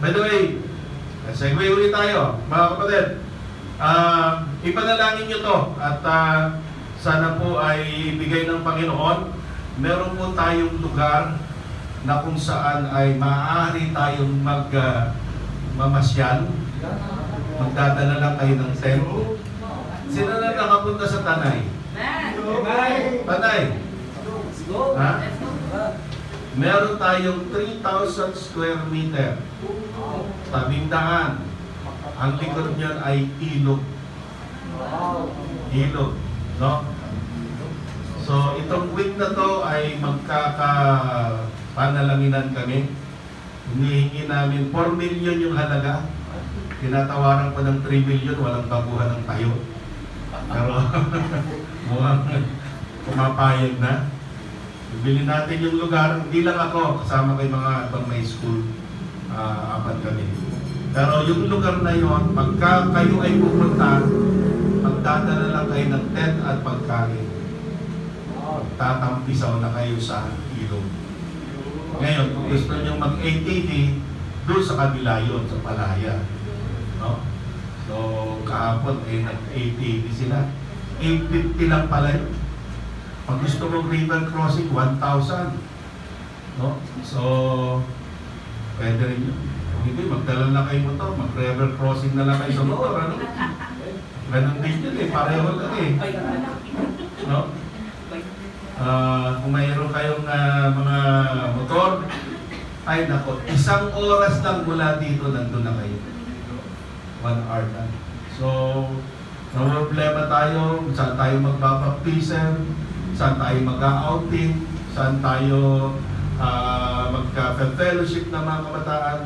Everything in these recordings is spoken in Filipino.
By the way, segue ulit tayo, mga kapatid. Ipanalangin nyo to at sana po ay ibigay ng Panginoon. Meron po tayong lugar na kung saan ay maaari tayong mamasyal. Magdadala lang kayo ng tent. Sino na nakapunta sa Tanay? Tanay. Ha? Meron tayong 3,000 square meter. Tabing daan. Ang likod niyan ay ilog. Ilog. No? So, itong week na to ay magkakapanalaginan kami. Hinihingi namin 4 million yung halaga. Tinatawaran ko ng 3 million, walang baguhan ng tayo. Pero, mukhang pumapayag na. Bili natin yung lugar. Hindi lang ako, kasama kay mga ibang may school. Apat kami. Pero yung lugar na yon, pagka kayo ay pupunta, magdadala lang kayo ng tent at pagkain. Tatampisaw na kayo sa ilog. Ngayon, kung gusto nyo mag-ATV, doon sa kabila yun, sa Palaya. No? So, kahapon ay nag-ATV sila. 850 lang pala yun. Pag gusto mong river crossing, 1,000. No? So, pwede rin yun. Hindi, magdala na kayo motor, mag-river crossing na lang kayo sa motor. Ano? Ganun din yun eh, pareho lang eh. No? Kung mayroon kayong mga motor, ay nako, 1 oras lang mula dito, nandun na kayo. 1 hour na. So, no problema tayo, saan tayo magbabaptism, saan tayo mag-outing, saan tayo magka-fellowship na mga kabataan,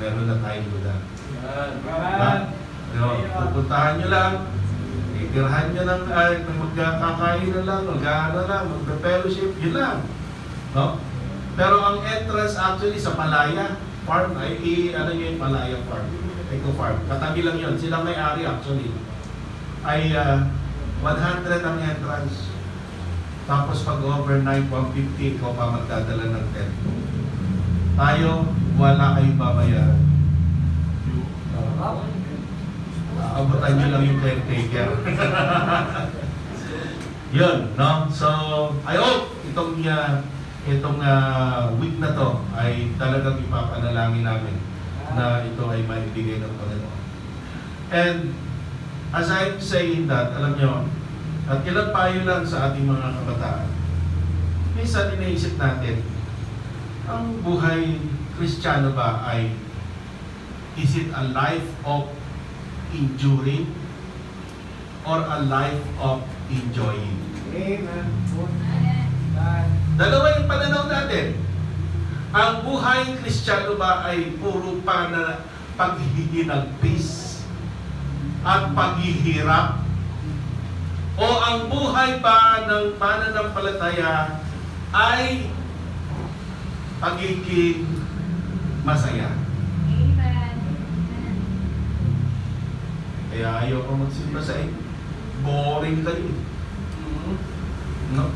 meron na tayong lugar. Pupuntahan nyo lang, itirhan nyo ng magkakain na lang, magka-fellowship, yun lang. No? Pero ang entrance actually sa Palaya Farm, ano nyo yung Palaya Farm? Eco Farm. Katabi lang yun. Silang may-ari actually. Ay 100 ang entrance. Tapos pag overnight, 150, ikaw pa magdadala ng tent. Tayo, wala kayong babayaran. Abutan nyo lang yung caretaker. Yun, no? So, I hope itong week na to ay talagang ipapanalangin namin na ito ay maibigay ng Panginoon. And as I'm saying that, alam nyo, at ilang payo lang sa ating mga kabataan, minsan iniisip natin, ang buhay Kristiyano ba ay, is it a life of enduring or a life of enjoying? Amen. Dalawa yung pananaw natin. Ang buhay Kristiyano ba ay puro paghihinagpis at paghihirap? O ang buhay ba ng pananampalataya ay pagiging masaya? Kaya ayaw ko magsimba sa boring kayo. No?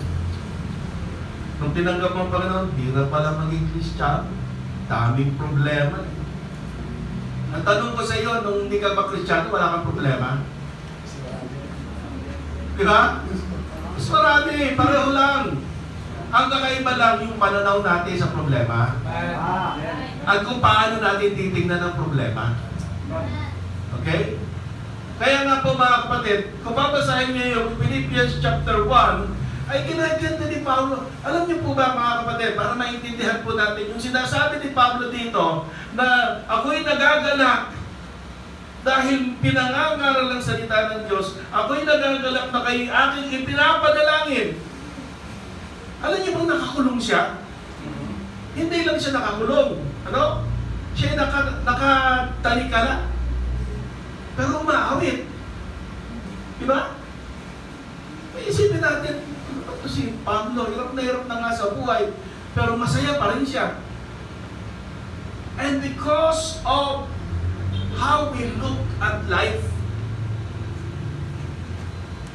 Nung tinanggap mo ang Panginoon, hirap pala maging Kristiyano. Daming problema. Ang tanong ko sa iyo, nung hindi ka ba Kristiyano, wala kang problema? Di ba? Mas marami, pareho lang. Ang kakaiba lang yung pananaw natin sa problema. At kung paano natin titingnan ang problema. Okay? Kaya nga po mga kapatid, kung babasahin niyo yung Philippians chapter 1, ay ginaganda ni Pablo. Alam niyo po ba mga kapatid, para maintindihan po natin, yung sinasabi ni Pablo dito, na ako'y nagagalak dahil pinangangaral ang salita ng Diyos, ako'y nagagalak na kayo aking ipinapadalangin. Alam niyo bang nakakulong siya? Hindi lang siya nakakulong. Ano? Siya nakatalikala. Pero umaawit. Diba? Isipin natin, ito si Pablo, hirap na nga sa buhay, pero masaya pa rin siya. And because of how we look at life,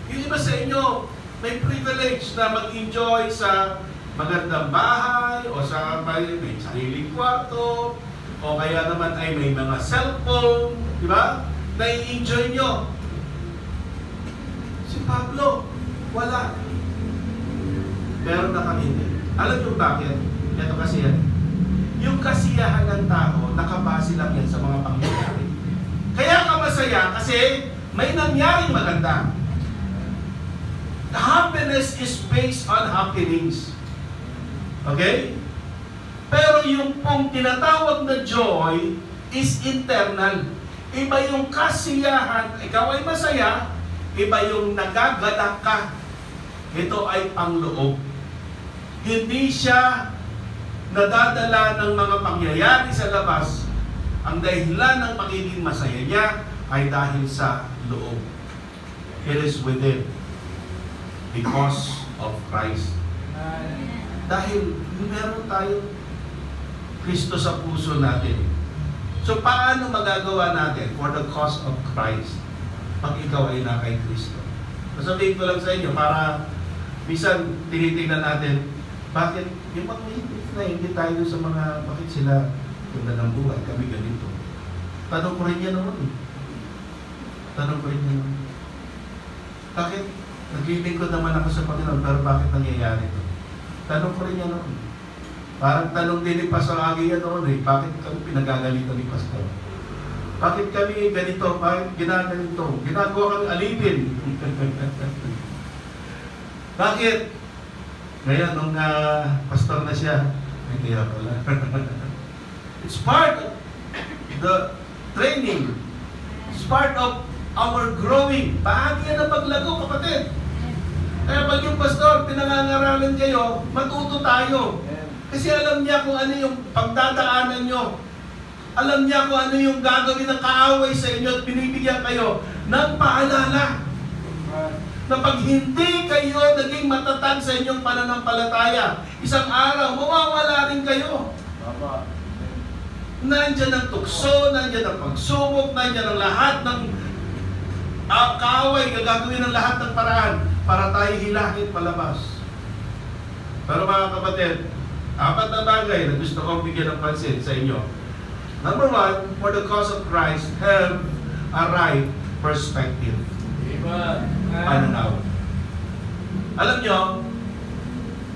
yung iba sa inyo, may privilege na mag-enjoy sa magandang bahay o sa may sariling kwarto, O kaya naman ay may mga cellphone, di ba? Nai-enjoy nyo. Si Pablo, wala. Meron na kami hindi. Alam nyo bakit? Ito kasi yan. Yung kasiyahan ng tao, nakabase lang yan sa mga pangyayari. Kaya ka masaya kasi may nangyaring maganda. The happiness is based on happenings. Okay? Pero yung pong tinatawag na joy is internal. Iba yung kasiyahan, ikaw ay masaya, iba yung nagagalak ka. Ito ay pangloob. Hindi siya nadadala ng mga pangyayari sa labas. Ang dahilan ng pagiging masaya niya ay dahil sa loob. It is within. Because of Christ. Dahil meron tayong Kristo sa puso natin. So paano magagawa natin for the cause of Christ pag ikaw ay na kay Kristo? Sasabihin ko lang sa inyo para minsan tinitingnan natin bakit yung mga hindi tayo sa mga bakit sila tunda ng buhay, kami ganito. Tanong ko rin yan noon. Tanong ko rin yan noon. Bakit? Naglilingkod naman ako sa Panginoon, pero bakit nangyayari ito? Tanong ko rin yan noon. Parang tanong din ni Pastor Agi yan noon eh, bakit kami pinagagalitan ni Pastor? Bakit kami ganito? Bakit ginaganito? Ginagawa kami alipin. Bakit? Ngayon, nung pastor na siya, hindi na pala. It's part of the training. It's part of our growing. Bahagi yan ng paglago, kapatid. Kaya pag yung pastor, pinangangaralan kayo, matuto tayo. Kasi alam niya kung ano yung pagdadaanan nyo. Alam niya kung ano yung gagawin ng kaaway sa inyo at binibigyan kayo ng paalala. Na pag hindi kayo naging matatag sa inyong pananampalataya, isang araw, mawawala rin kayo. Nandiyan ang tukso, nandiyan ang pagsubok, nandiyan ang lahat ng kaaway, gagawin ng lahat ng paraan para tayo hilahin palabas. Pero mga kapatid, apat na bagay na gusto kong bigyan ng pansin sa inyo. Number one, for the cause of Christ, have a right perspective. Pananaw. Alam nyo,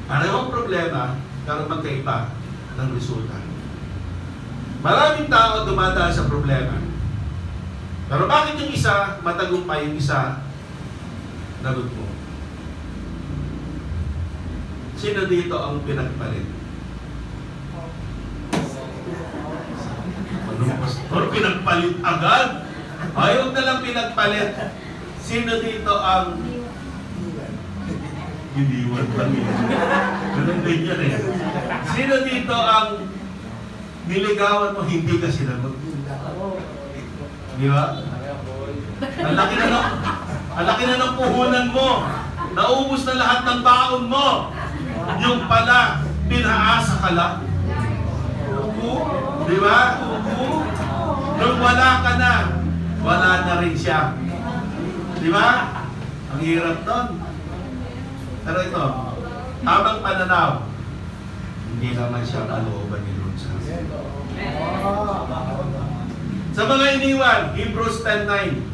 parehong problema, pero magkaiba ng resulta. Maraming tao dumadaan sa problema. Pero bakit yung isa matagumpay, yung isa nalugmo? Sino dito ang pinagpalit? Anong pastor? Pinagpalit agad? Ayaw na lang pinagpalit. Sino dito ang iniwan lang yun? Ganun din yan eh. Sino dito ang niligawan mo, hindi ka sinagot? Di ba? Ang laki na ng puhunan mo. Naubos na lahat ng baon mo. Yung pala, pinaasa ka lang. Di ba? Nung wala ka na, wala na rin siya. Di ba? Ang hirap doon. Pero ito, tamang pananaw, hindi naman siya kalooban ni Lord sa akin. Sa mga iniwan, Hebrews 10:9.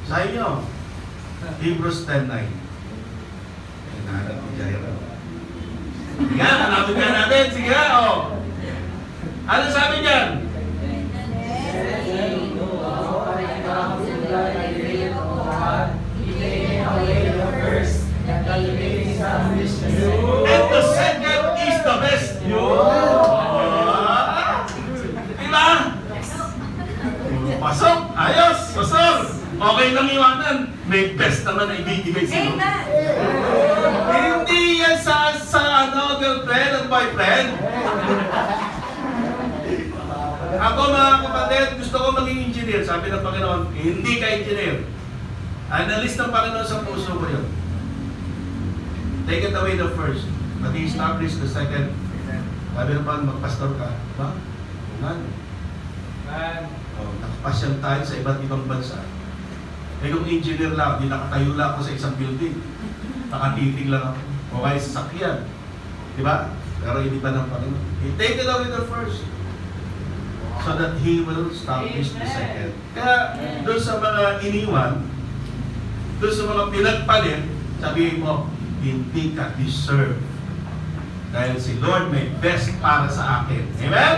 Sa inyo, Hebrews 10:9. Hinahanap ko dyan. Sige, hanapin ka natin. Sige, o. Ano sabi dyan? And the second is the best. Diba? Pasok! Ayos! Pasok! Okay lang iwanan. May best naman na ibibigay sa'yo. Hindi yan sa girlfriend at boyfriend. Ako mga kapatid, gusto ko maging engineer. Sabi ng Panginoon, hindi ka engineer. Analyst ng Panginoon sa puso ko yun. Take it away the first, but establish the second. Sabi ng Panginoon, magpastor ka. Ba? Nakapasyal tayo sa iba't ibang bansa. Eh kung engineer lang, di nakatayo lang ako sa isang building. Nakatitig lang ako. O kaya sasakyan. Diba? Pero hindi ba ng Panginoon? Take it away the first. so that He will establish the second. Kaya doon sa mga iniwan, doon sa mga pinagpalit, sabihin mo, hindi ka deserve. Dahil si Lord may best para sa akin. Amen?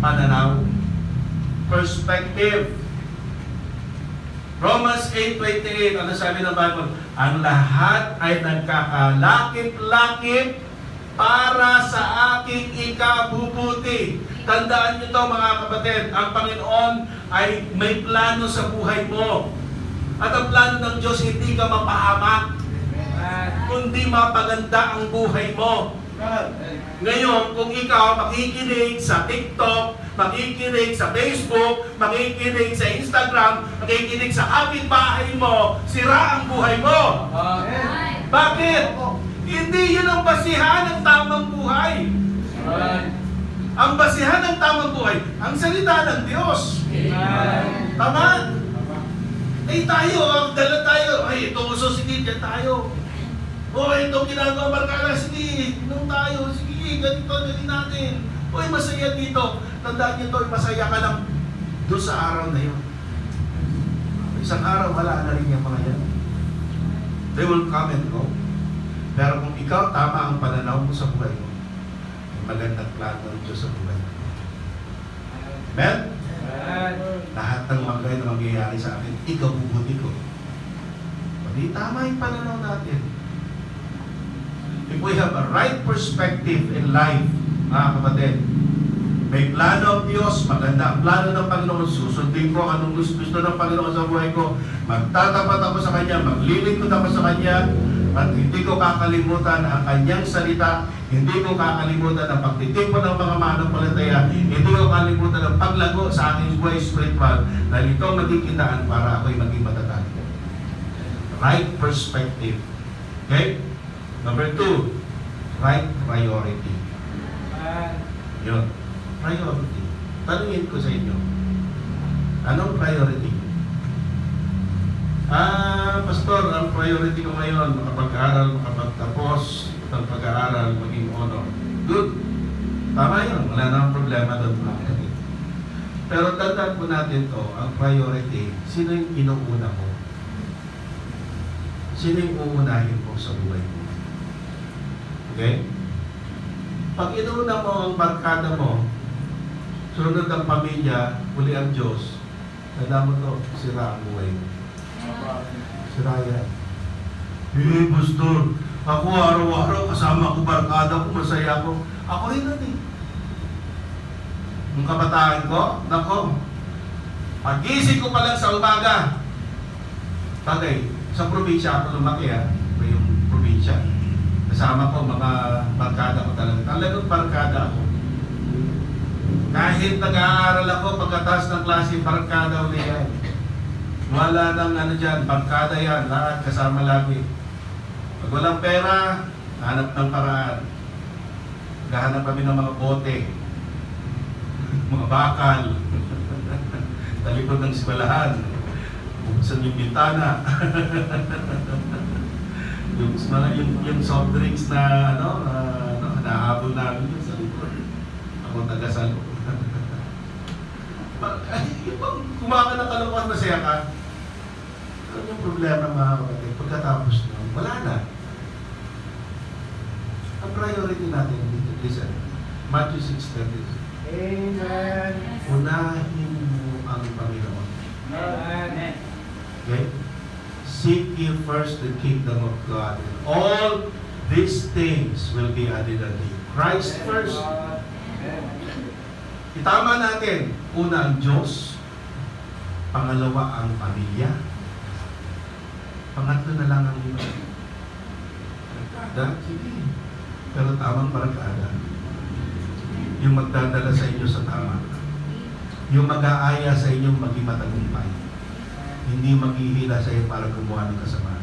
Pananaw. Perspective. Romans 8:28, ano sabi ng Bible? Ang lahat ay nagkakalakip-lakip para sa aking ikabubuti. Tandaan niyo to mga kapatid, ang Panginoon ay may plano sa buhay mo. At ang plano ng Diyos, hindi ka mapahamak, kundi mapaganda ang buhay mo. Ngayon, kung ikaw makikinig sa TikTok, makikinig sa Facebook, makikinig sa Instagram, makikinig sa kapitbahay mo, sira ang buhay mo. Bakit? Hindi yun ang basihan ng tamang buhay. Ang basihan ng tamang buhay, ang salita ng Diyos. Tama? Eh tayo, dala tayo. Ay, ito uso, sige, dyan tayo. O, itong ginagawa barkada, sige, inom tayo. Sige, ganito, ganito natin. Uy, masaya dito. Tandaan nyo to, masaya ka lang doon sa araw na yun. Isang araw, wala na rin yung mga yan. They will come and go. Pero kung ikaw, tama ang pananaw mo sa buhay mo, magandang plano ng Diyos sa buhay mo. Amen? Lahat ng bagay na mangyayari sa akin, ikabubuti ko. Hindi tama yung pananaw natin. If we have a right perspective in life, mga kapatid, may plano ang Diyos, maganda ang plano ng Panginoon, susundin ko anong gusto ng Panginoon sa buhay ko, magtatapat ako sa Kanya, maglilingkod ako sa Kanya, at hindi ko kakalimutan ang Kanyang salita, hindi ko kakalimutan ang pagtitipon ng mga mananampalataya, hindi ko kakalimutan ang paglago sa aking buhay spiritual, dahil ito ang magkikitaan para ako'y maging matatag. Right perspective. Okay? Number 2, right priority. Yun. Priority. Tanungin ko sa inyo, anong priority? Pastor, ang priority ko ngayon, makapag-aral, makapagtapos, ang pag-aaral, maging honor. Good. Tama yun. Wala namang problema doon, mga kapatid. Pero tandaan po natin to, ang priority, sino yung inuuna mo? Sino yung uunahin mo sa buhay mo? Okay? Pag inuuna mo ang barkada mo, sunod ang pamilya, huli ang Diyos, tandaan mo to, sira ang buhay mo. Sira yan. Pastor, ako araw-araw kasama ko barkada ko, masaya ko. Ako rin nun eh. Yung kabataan ko, nako, pagising ko pa lang sa umaga. Bagay, sa probinsya ako lumaki yung probinsya. Kasama ko mga barkada ko talaga. Talagang barkada ako. Kahit nag-aaral ako, pagkatapos ng klase, barkada ulit yan. Wala nang ano dyan, barkada yan, lahat kasama lagi. Pag walang pera, hanap ng paraan. Gahanap kami ng mga bote, mga bakal, talikod ng eskwelahan, buksan yung bintana. yung soft drinks na nahabol namin yun sa likod. Ako taga-salo. Kumakan ng kalokohan, masaya ka. Ano yung problema, mga kapatid? Pagkatapos nun, wala na. Ang priority natin dito, listen, Matthew 6:30. Amen. Unahin mo ang Panginoon. Amen. Okay? Seek ye first the kingdom of God, and all these things will be added unto you. Christ first. Itama natin, una ang Diyos, pangalawa ang pamilya, pangatlo na lang ang iba. Barkada, sige. Pero tamang barkada. Yung magdadala sa inyo sa tama. Yung mag-aaya sa inyong maging matagumpay. Hindi maghihila sa iyo para gumawa ng kasamaan.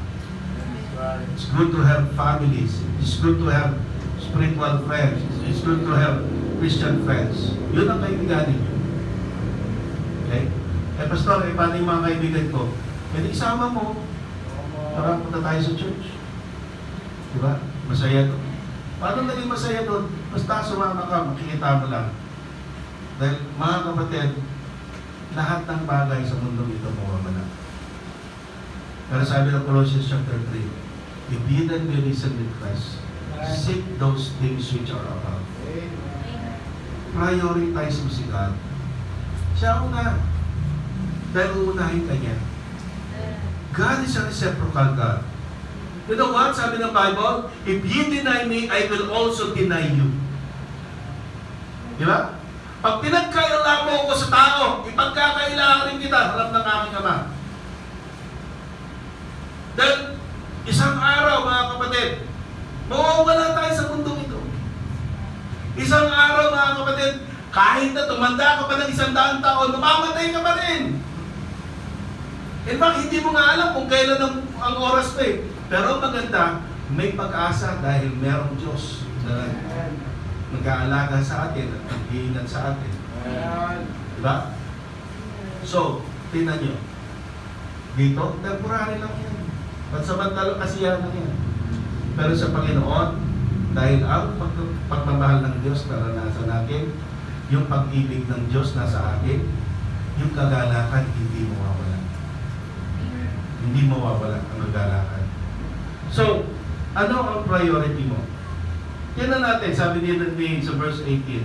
It's good to have families. It's good to have spiritual friends. It's good to have Christian friends. Yun ang kaibigan ninyo. Okay? Pastor, paano yung mga kaibigan ko? Pwede isama mo. Para punta tayo sa church. Diba? Masaya doon. Paano naging masaya doon? Basta sumama ka, makikita mo lang. Dahil mga kapatid, lahat ng bagay sa mundo ito mawawala. Pero sabi ng Colossians chapter 3, if ye then be risen with Christ, seek those things which are above. Prioritize mo si God. Siya una. Dahil uunahin ka niya. God is a reciprocal God. You know what? Sabi ng Bible, if ye deny me, I will also deny you. Di ba? Pag pinagkailangan mo ako sa tao, ipagkakailangan rin kita harap ng aking Ama. Dahil isang araw, mga kapatid, mawawala tayo sa mundo ito. Isang araw, mga kapatid, kahit na tumanda ka pa ng 100 taon, mamamatay ka pa rin. In fact, hindi mo nga alam kung kailan ang oras mo eh. Pero maganda, may pag-asa dahil merong Diyos na nag-aalaga sa atin at nag-iingat sa atin. Diba? So, tingnan nyo. Dito, temporary lang yan. Pansamantalang kasiyahan lang yan. Pero sa Panginoon, dahil ang pagmamahal ng Diyos naranasan natin, yung pag-ibig ng Diyos nasa atin, yung kagalakan hindi mawawala. Hindi mawawala ang kagalakan. So, ano ang priority mo? Tingnan natin, sabi niya sa verse 18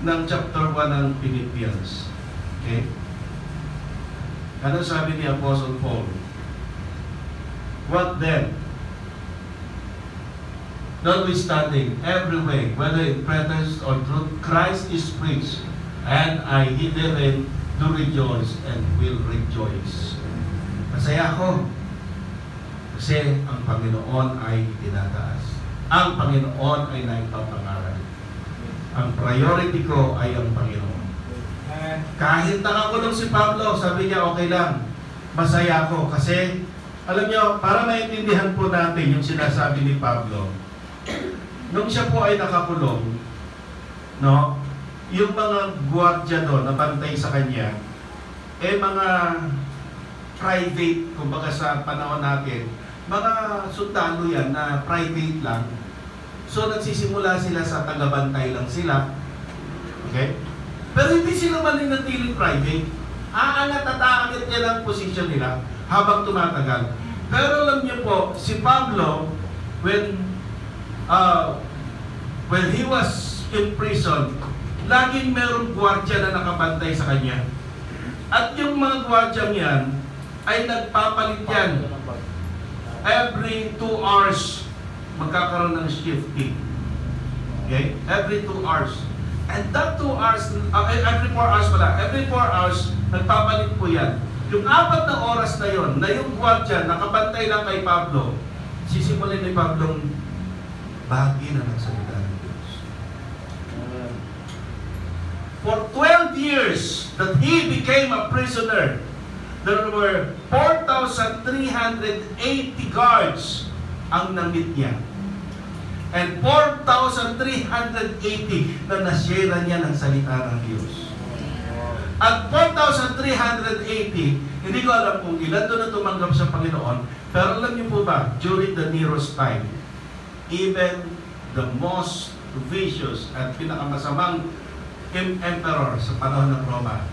ng chapter 1 ng Philippians. Okay? Ano sabi ni Apostle Paul? What then? Notwithstanding, every way, whether in pretense or truth, Christ is preached, and I therein do rejoice and will rejoice. Masaya ako kasi ang Panginoon ay tinataas. Ang Panginoon ay naipapangaral. Ang priority ko ay ang Panginoon. Kahit nakakulong si Pablo, sabi niya okay lang. Masaya ako kasi alam niyo, para maintindihan po natin yung sinasabi ni Pablo, nung siya po ay nakakulong, no, yung mga gwardiya doon na bantay sa kanya, mga private, kumbaga sa panahon natin, mga sundalo yan na private lang. So nagsisimula sila sa tagabantay lang sila. Okay? Pero hindi sila maninatiling private. Aangat at aangat niya lang posisyon nila habang tumatagal. Pero alam niyo po, si Pablo, when he was in prison, laging merong gwardiya na nakabantay sa kanya. At yung mga gwardiya yan, ay nagpapalit yan. Every 2 hours, magkakaroon ng shifting. Okay? Every 2 hours. And that 2 hours, every 4 hours pala, every 4 hours, nagpapalit po yan. Yung 4 na oras na yon, na yung gwardiya, nakabantay lang kay Pablo, sisimulin ni Pablong bahagi na ng salita ng Diyos. For 12 years that he became a prisoner, there were 4,380 guards ang namit niya. And 4,380 na nasyera niya ng salita ng Diyos. At 4,380, hindi ko alam kung ilan doon na tumanggap sa Panginoon, pero alam niyo po ba, during the Nero's time, even the most vicious at pinakamasamang emperor sa panahon ng Roma,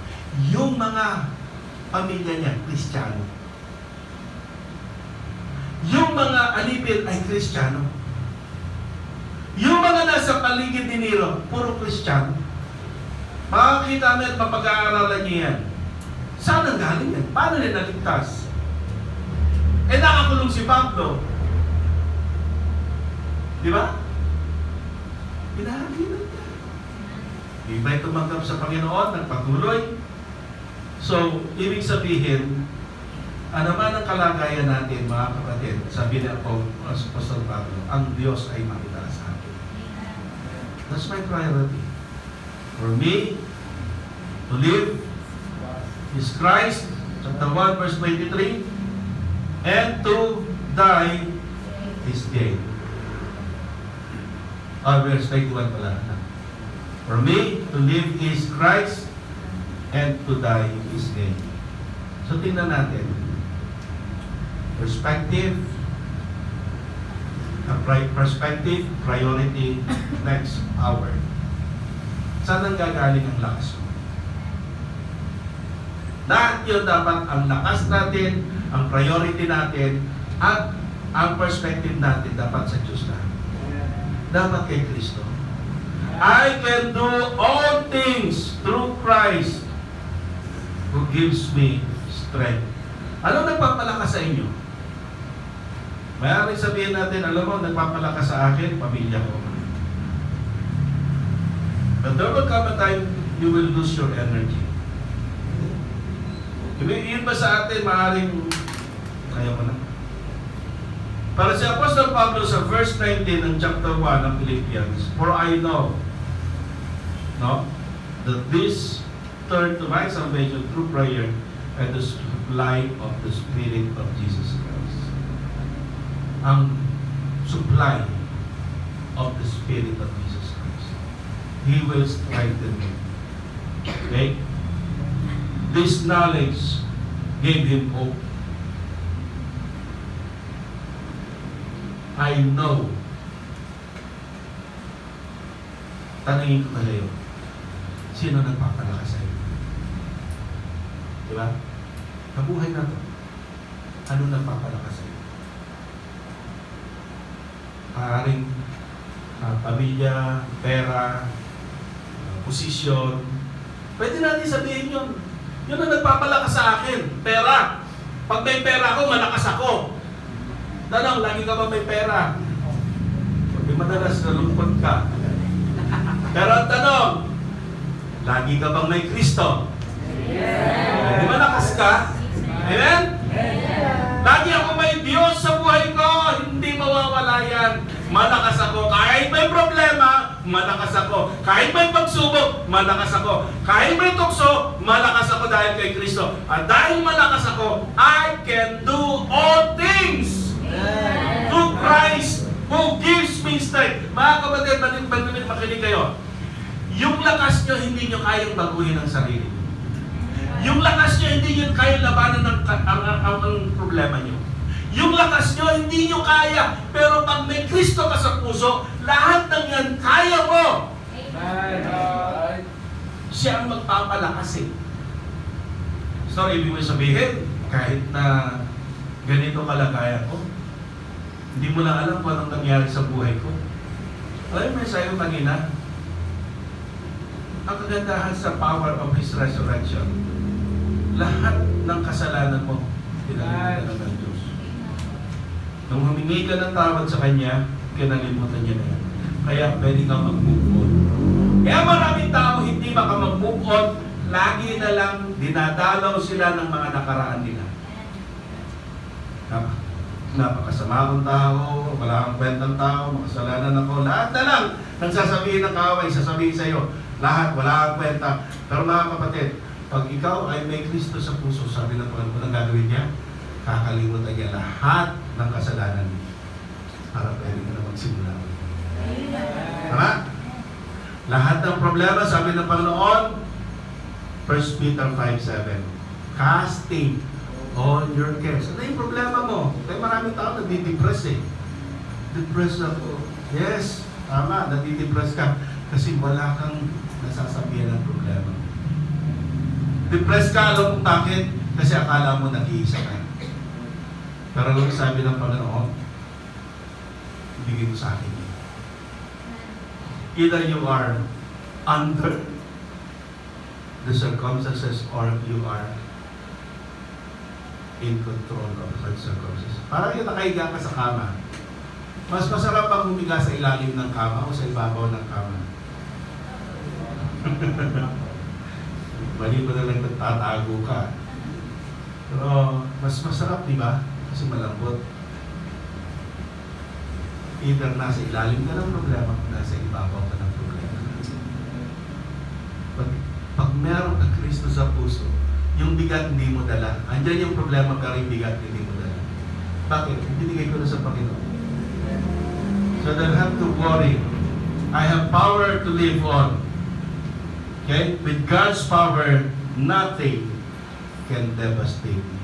yung mga pamilya niya, Kristiyano. Yung mga alipin ay Kristiyano. Yung mga nasa paligid ni Nero, puro Kristiyano. Makakita namin at mapag-aaralan niya yan. Saan ang galing yan? Paano niya naligtas? Nakakulong si Pablo. Di ba? Pinahagilan niya. Iba'y tumanggap sa Panginoon, nagpatuloy. So, ibig sabihin, ano man ang kalagayan natin, mga kapatid, sabi ni Apostol Pablo, ang Diyos ay makitaas sa atin. That's my priority. For me, to live is Christ, chapter 1, verse 23, and to die is gain. Verse 21 pala. For me, to live is Christ, and to die is gain. So tingnan natin. Perspective, priority, next hour. Saan ang gagaling ang lakas mo? Lahat yun dapat ang lakas natin, ang priority natin, at ang perspective natin dapat sa Diyos na. Dapat kay Kristo. I can do all things through Christ who gives me strength. Ano nagpapalakas sa inyo? Maaaring sabihin natin, alam mo, nagpapalakas sa akin, pamilya ko. But there will come a time you will lose your energy. Yun ba sa atin, maaaring ayaw mo na? Para si Apostol Pablo sa verse 19 ng chapter 1 ng Philippians, for I know, no, that this turn to my salvation through prayer and the supply of the Spirit of Jesus Christ. Ang supply of the Spirit of Jesus Christ. He will strengthen me. Okay? This knowledge gave him hope. I know. Tanungin ko kayo, sino nagpapalakas sa iyo? Diba? Kabuhay na to. Ano nagpapalakas sa iyo? Maaaring pamilya, pera, posisyon. Pwede natin sabihin yun. Yun ang nagpapalakas sa akin. Pera. Pag may pera ako, malakas ako. Tanong, lagi ka ba may pera? Pag madalas nalungkot ka. Pero ang tanong, lagi ka bang may Kristo? Yes. Di ba malakas ka? Amen? Lagi ako may Diyos sa buhay ko, hindi mawawala yan. Malakas ako. Kahit may problema, malakas ako. Kahit may pagsubok, malakas ako. Kahit may tukso, malakas ako dahil kay Kristo. At dahil malakas ako, I can do all things through Christ who gives me strength. Mga kapatid, makinig kayo. Yung lakas nyo, hindi nyo kayang baguhin ang sarili. Yung lakas nyo, hindi nyo kayang labanan ang problema nyo. Yung lakas nyo, hindi nyo kaya. Pero pag may Kristo ka sa puso, lahat ng yan kaya mo. Siya ang magpapalakas eh. So, ibig mo sabihin, kahit na ganito kalagayan ko, hindi mo na alam kung anong nangyari sa buhay ko. Alam mo sa'yo kanina, ang kagandahan sa power of His resurrection, lahat ng kasalanan mo, pinalimutan na ng Diyos. Nung humingi ka ng tawad sa Kanya, kinalimutan niya na yan. Kaya pwede kang mag-move on. Kaya maraming tao hindi maka mag-move on, lagi na lang dinadalaw sila ng mga nakaraan nila. Napakasama akong tao, wala akong kwentang tao, makasalanan ako, lahat na lang nagsasabihin ng kaaway, sasabihin sa iyo, lahat, wala akong kwenta. Pero mga kapatid, pag ikaw ay may Kristo sa puso, sabi ng Panginoon, ang gagawin niya, kakalimutan niya lahat ng kasalanan niya para pwede ka na magsimula. Tama? Lahat ng problema, sabi ng Panginoon, 1 Peter 5:7, casting all your cares. Ano yung problema mo? Kaya maraming tao nadidepress eh. Depressed ako. Yes, tama, nadidepress ka. Kasi wala kang nasasabihan ng problema. Depressed ka, alam kung bakit? Kasi akala mo nag-iisa ka. Pero alam sabi ng Panginoon, ibigay mo sa akin. Either you are under the circumstances or you are in control of the circumstances. Parang yung nakahiga ka sa kama. Mas masarap bang humiga sa ilalim ng kama o sa ibabaw ng kama? Mali mo na lang nagtatago ka. Pero mas masarap, di ba? Kasi malambot. Either nasa ilalim ka ng problema o nasa ibabaw ka ng problema. Pag meron ka Kristo sa puso, yung bigat hindi mo dala. Andiyan yung problema pero yung bigat hindi mo dala. Bakit? Binigay ko na sa Panginoon. So I don't have to worry. I have power to live on. Okay? With God's power, nothing can devastate me.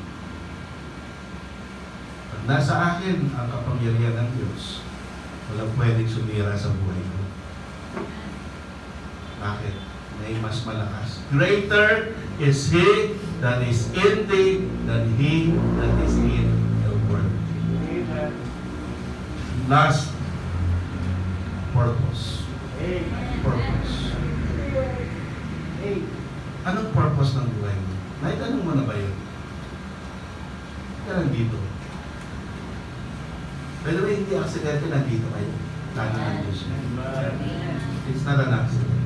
Pag nasa akin ang kapangyarihan ng Diyos, walang pwedeng sumira sa buhay ko. Bakit? May mas malakas. Greater is He that is in thee than he that is in the world. Amen. Last, purpose. Amen. Purpose. Anong purpose ng buhay mo? Naitanong mo na ba yun? Ka nandito. By the way, hindi aksidente, nandito kayo. Plano ng Diyos. It's not an accident.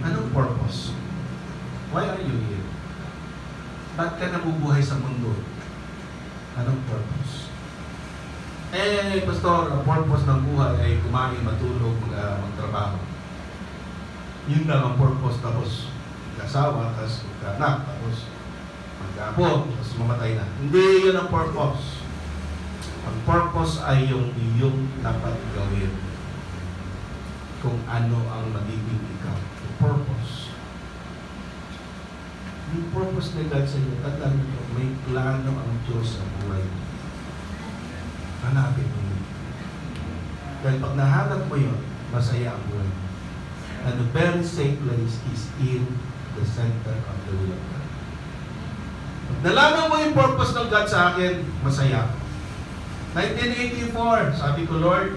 Anong purpose? Why are you here? Ba't ka nabubuhay sa mundo? Anong purpose? Pastor, ang purpose ng buhay ay kumain, matulog, magtrabaho. Yun lang ang purpose, tapos mag-asawa, tapos magka-anak, tapos mag-apo, tapos mamatay na. Hindi yun ang purpose. Ang purpose ay yung iyong dapat gawin. Kung ano ang magiging ikaw. The purpose. Yung purpose na God sa iyo, tandaan nyo, may plano ang Diyos sa buhay mo. Hanapin mo yun. Dahil pag nahanap mo yun, masaya ang buhay mo. And the very safe place is in the center of the will of God. Pag nalaman mo yung purpose ng God sa akin, masaya. 1984, sabi ko, Lord,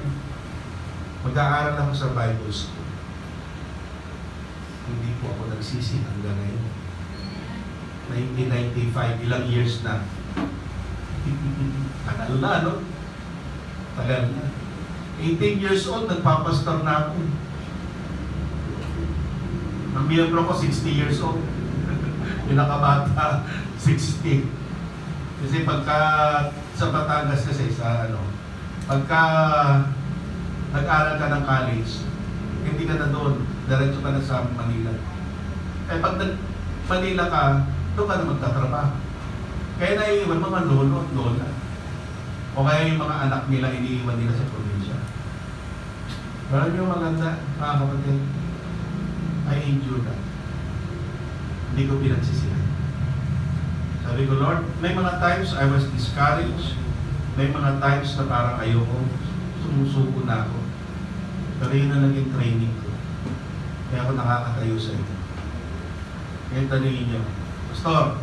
mag-aaral ako sa Bible School. Hindi po ako nagsisi hanggang ngayon. 1995, ilang years na. Tagal na, no? Tagal na. 18 years old, nagpapastor na ako. Ang miyembro ko, 60 years old. Pinakabata, 60. Kasi pagka sa Batangas kasi, pagka nag-aral ka ng college, hindi ka na doon, diretso ka na sa Manila. Pag nag-Manila ka, doon ka na magtatrabaho. Kaya naiiwan mga lolo at lola. O kaya yung mga anak nila, iniiwan nila sa probinsya. Pero yung maganda, mga kapatid, I endure that. Hindi ko pinagsisihan. Sabi ko, Lord, may mga times I was discouraged. May mga times na parang ayoko, sumusuko na ako. Pero yun na naging training ko. Kaya ako nakakatayo sa inyo. Kaya tanungin niyo, Pastor,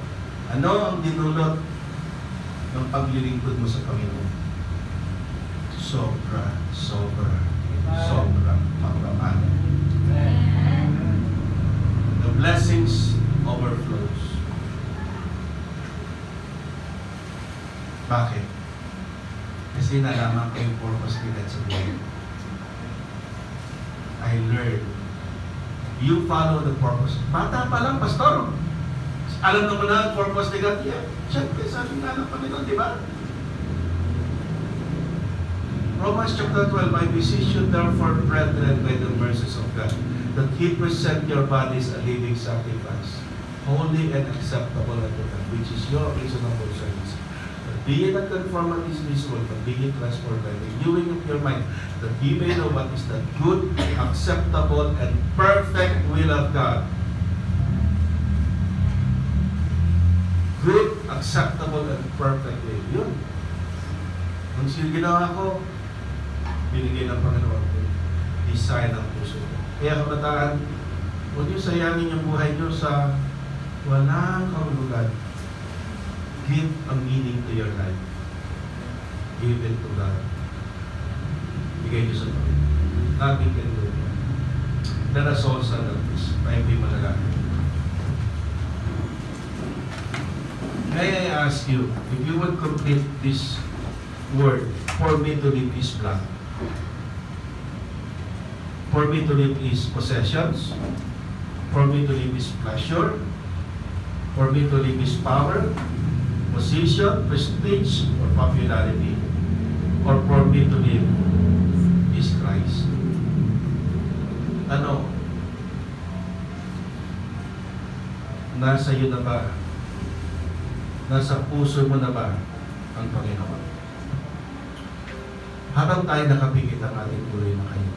ano ang dinulot ng paglilingkod mo sa Panginoon? Sobra, sobra, sobra pagpapala. The blessings overflows. Bakit? Kasi nalaman ko yung purpose ni God sa buhay. I learned. You follow the purpose. Bata pa lang, Pastor. Alam naman na ang purpose ni God. Yeah, siyempre, sabi nga ng Panginoon, di ba? Romans chapter 12, I beseech you therefore, brethren, by the mercies of God, that He present your bodies a living sacrifice, holy and acceptable unto God, which is your reasonable service. Be ye not conformed to this world, but be ye transformed by the renewing of your mind, that ye may know what is the good, acceptable, and perfect will of God. Good, acceptable, and perfect will. Yun. Ang ginawa ko, binigay ng Panginoon ko. Design ng puso. Kaya kabataan, huwag niyo sayangin yung buhay niyo sa walang kahulugan. Give a meaning to your life. Give it to God. Bigay niyo sa Panginoon. Nothing can do it. Let us all stand up, please. Tayo po'y manalangin. May I ask you, if you would complete this word, for me to live is blank. For me to live is possessions. For me to live is pleasure. For me to live is power, position, prestige, or popularity. Or for me to live is Christ. Ano? Nasa iyo na ba? Nasa puso mo na ba ang Panginoon? Habang tayo nakapikit ang ating tuloy na kayo,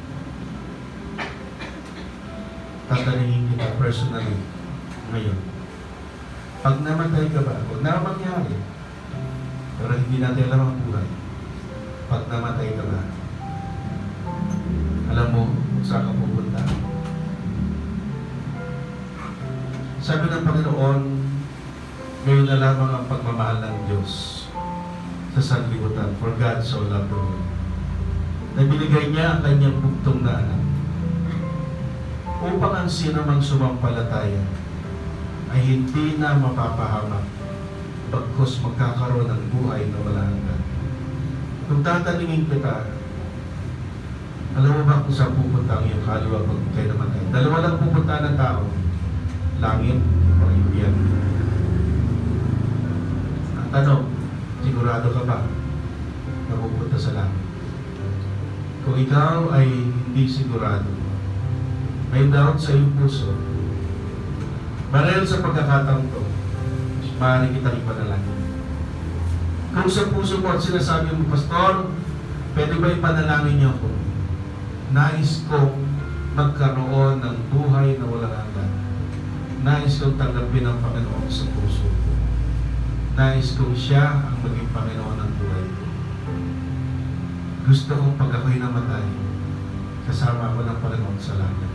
tatanungin kita personally ngayon. Pag namatay ka ba? Huwag na mangyari. Pero hindi natin alam ang buhay. Pag namatay ka ba? Alam mo kung saan ka pupunta? Sabi ng Panginoon, ngayon na lamang ang pagmamahal ng Diyos sa sanlibutan. For God so loved the world. Na binigay niya ang kanyang bugtong na anak upang ang sino mang sumampalataya ay hindi na mapapahamak bagkus magkakaroon ng buhay na wala hanggan. Kung tatanungin kita, alam mo ba kung saan pupunta ang iyong kaluluwa pag kayo namatay? Dalawa lang pupunta ng tao, langit o impyan. Ang tanong, sigurado ka ba na pupunta sa langit? Kung ikaw ay hindi sigurado, may doubt sa iyong puso, marahil sa pagkakataon to, maaari kitang ipanalangin. Kung sa puso mo at sinasabi mo, Pastor, pwede ba ipanalangin niyo ako? Nais kong magkaroon ng buhay na walang hanggan. Nais kong tanggapin ang Panginoon sa puso ko. Nais kong siya ang maging Panginoon ng buhay ko. Gusto kong pag ako'y namatay, kasama ako ng Panginoon sa langit.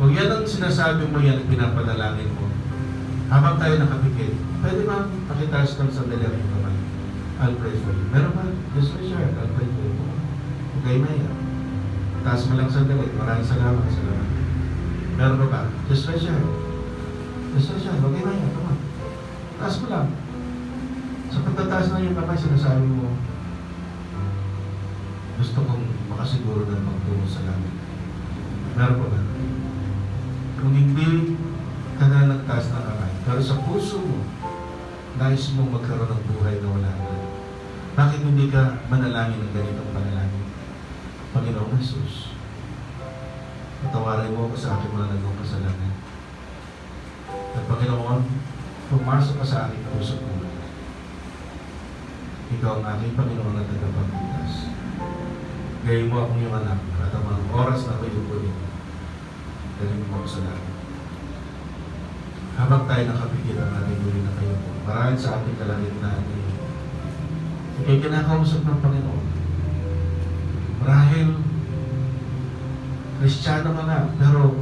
Kung yan ang sinasabi mo, yan ang pinapanalangin mo, habang tayo nakapikit, pwede ba pakitaas kang sandali ang iyong kamay? I'll pray for you. Meron ba? Yes, sir. I'll pray for you. Okay, Maya. Taas mo lang sandali. Maraming salamat. Salamat. Meron ba ba? Just raise your hand. Just raise your hand. Okay, Maya. Come on. Taas mo lang. Sa pagtataas na yung kamay, sinasabi mo, gusto kong makasiguro ng pagtungo sa langit. Meron ba ba? Kung hindi ka na nagtaas ng kamay, pero sa puso mo, nais mong magkaroon ng buhay na wala hanggan. Bakit hindi ka manalangin ng ganitong panalangin? Panginoong Jesus, patawarin mo ako sa aking mga nagawang kasalanan. At Panginoon, pumasok ka sa aking puso mo. Ikaw ang aking Panginoon at tagapagligtas. Gayon mo akong iyong anak at ang mga oras na ako'y lupunin. Galing mo ako sa langit. Habang tayo nakapikit ang ating guli na kayo po, marahil sa ating kalagitnaan ngayon, ikay kinakausap ng Panginoon. Marahil, Kristiyano ka na, pero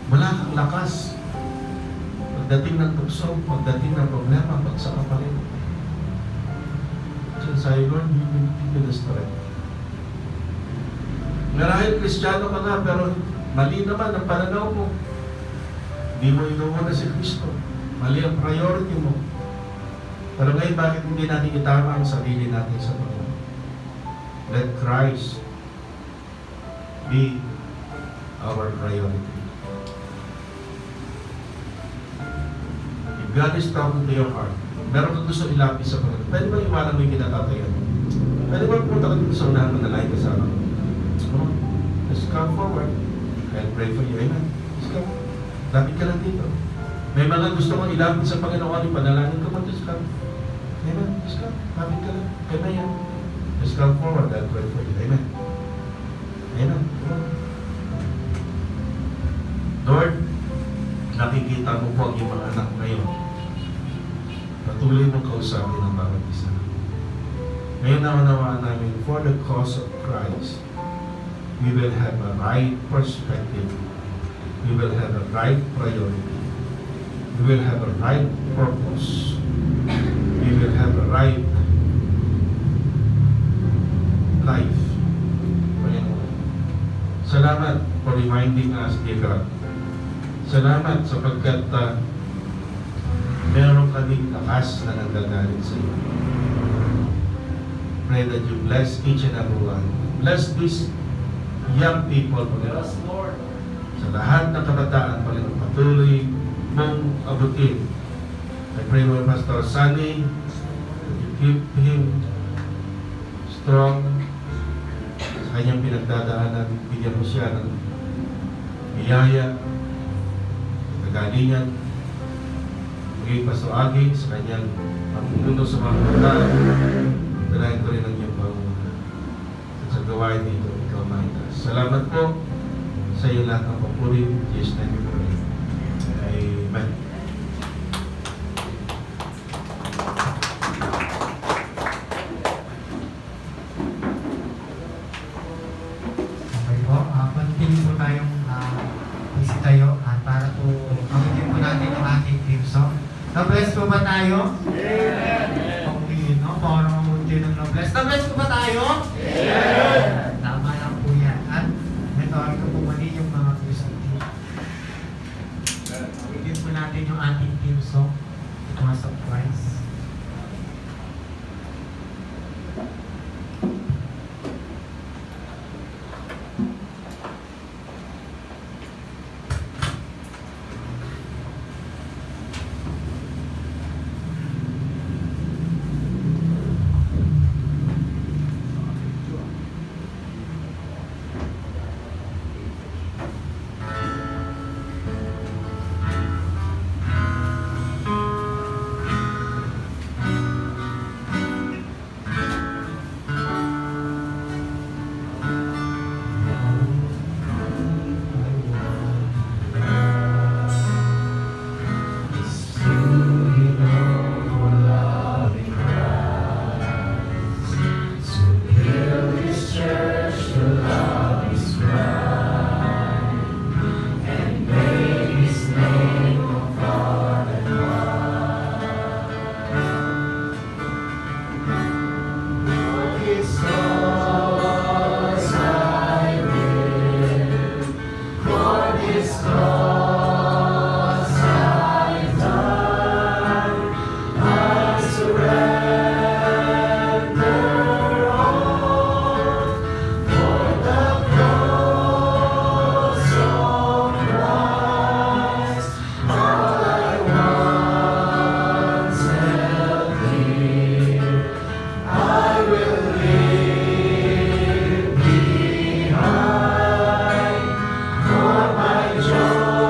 wala kang lakas. Pagdating ng tukso, pagdating ng problema, bagsak ka pa rin. So, sa'yo, Lord, you the strength. Marahil, Kristiyano ka na, pero mali naman ang pananaw mo. Hindi mo inuuna si Kristo. Mali ang priority mo. Pero ngayon, bakit hindi natin itama ang sarili natin sa Panginoon? Let Christ be our priority. If God is talking to your heart, meron kang gusto ilapis sa Panginoon, pwede ba iwanan mo yung kinatatayan mo? Pwede ba punta ka dito sa unahan mo na lahat kasama mo? Let's come forward. I'll pray for you. Amen. Let's come. Lapit ka lang dito. May mga gusto mong ilapit sa Panginoon, ipanalangin ka mo, just come. Amen. Just come. Lapit ka lang. Amen yan. Just come forward. I'll pray for you. Amen. Amen. Lord, nakikita mo po ang iyong mga anak ngayon. Patuloy mong kausapin ang bawat isa. Ngayon naunawaan namin, for the cause of Christ, we will have a right perspective. We will have a right priority. We will have a right purpose. We will have a right life. Salamat for reminding us, dear God. Salamat sapagkat meron ka ding lakas na nanggagaling sa iyo. Pray that you bless each and every one. Bless these young people, Yes, Lord. sa lahat ng kabataan, Panginoon, patuloy mong abutin. I pray for Pastor Sunny, that you keep him strong sa kanyang pinagdadaanan. Bigyan mo siya ng biyaya, kagalingan. Maging Pastor Agi sa kanyang pamumuno sa mga kabataan. Dalayan ko rin ang iyong pamumuno. At sa gawain dito, ikaw mahitas. Salamat po sa iyo lahat ng papuri. Jesus, name we pray. Amen. Okay po, continue po tayong tayo at para po mabutin po natin ang ating team song. Na-bless po ba tayo? Amen. Okay, no? Parang mabuti ng na-bless. Na-bless po ba tayo? Tama lang po yan. At ito, ito po mali yung mga music team. Mabutin po natin yung ating team song. Mga surprise. For my joy.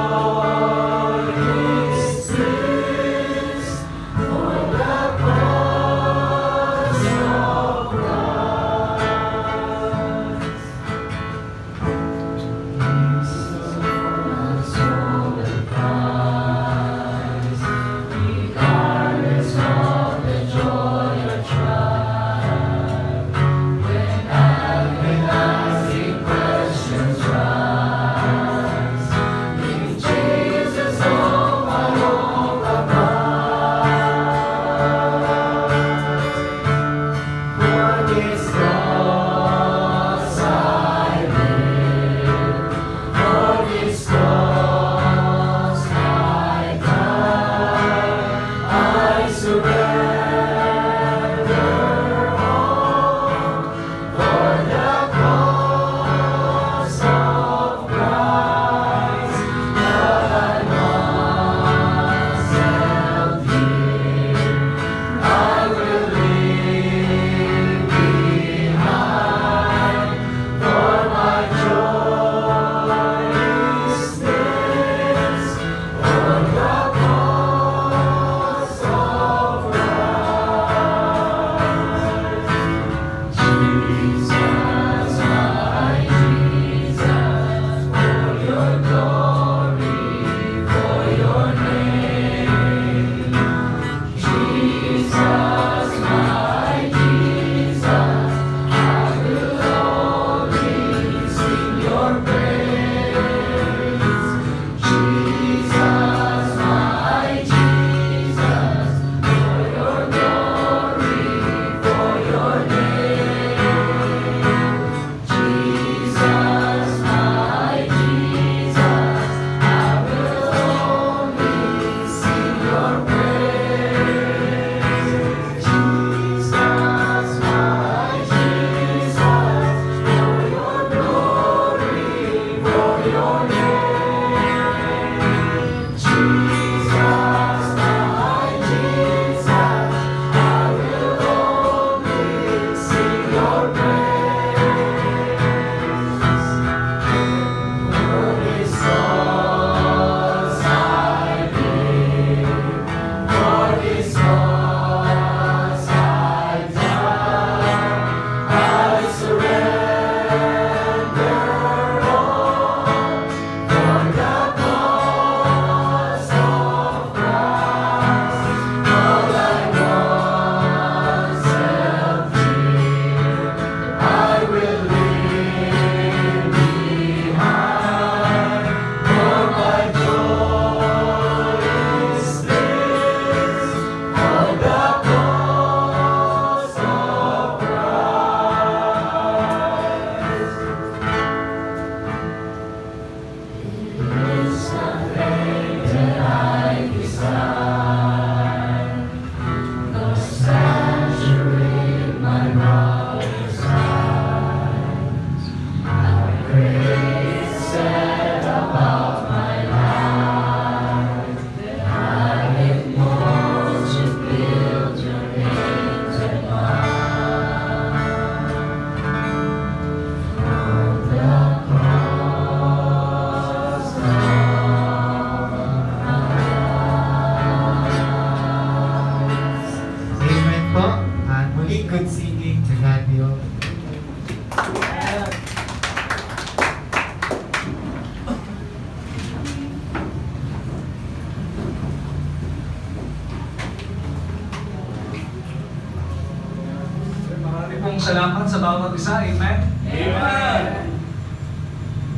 salamat sa bawat isa. Amen? Amen.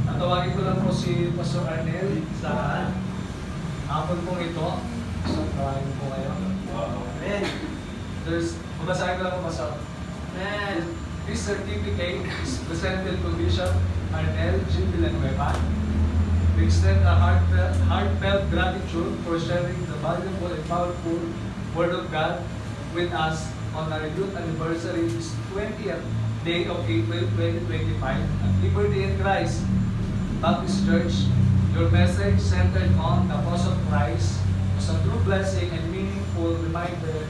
Natawagin ko lang po si Pastor Arnel sa hapon pong ito. So, tawagin po kayo. Babasahin ko lang po, Pastor. This certificate is presented to Bishop Arnel G. Villanueva. We extend a heartfelt gratitude for sharing the valuable and powerful Word of God with us on our youth anniversary, this 20th day of April 2025 at Liberty in Christ Baptist Church. Your message centered on the cross of Christ was a true blessing and meaningful reminder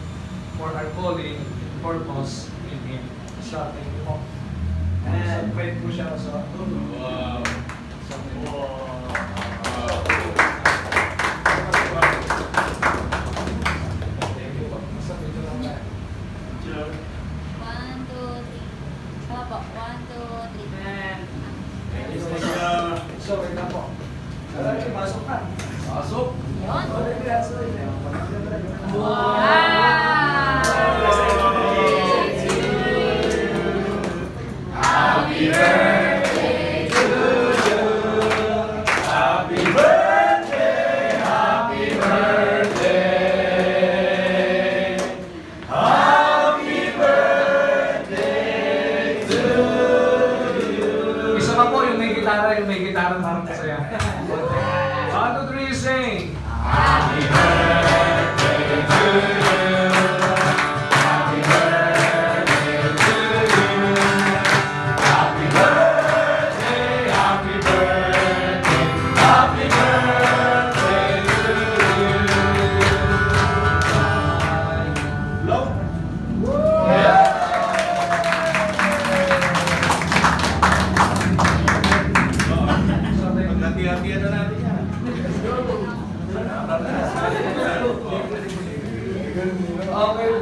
for our calling and purpose in Him. So, thank you po. And pwede po siya sa Wow. So, thank you. Thank you po. Sa pito lang tayo. 1, 2, 3. Opo, 1, 2, 3. So, wait na po. Tara, pasok ka. Pasok. Yun. Wow. Happy birthday to you. Happy birthday, happy birthday. Happy birthday to you. Isa pa po yung may gitara parang masaya. 1, 2, 3, sing! Happy birthday to you. Happy birthday to you. Happy birthday, happy birthday. Happy birthday to you. Love. Yeah. Paghati-hatian na natin yan. Okay.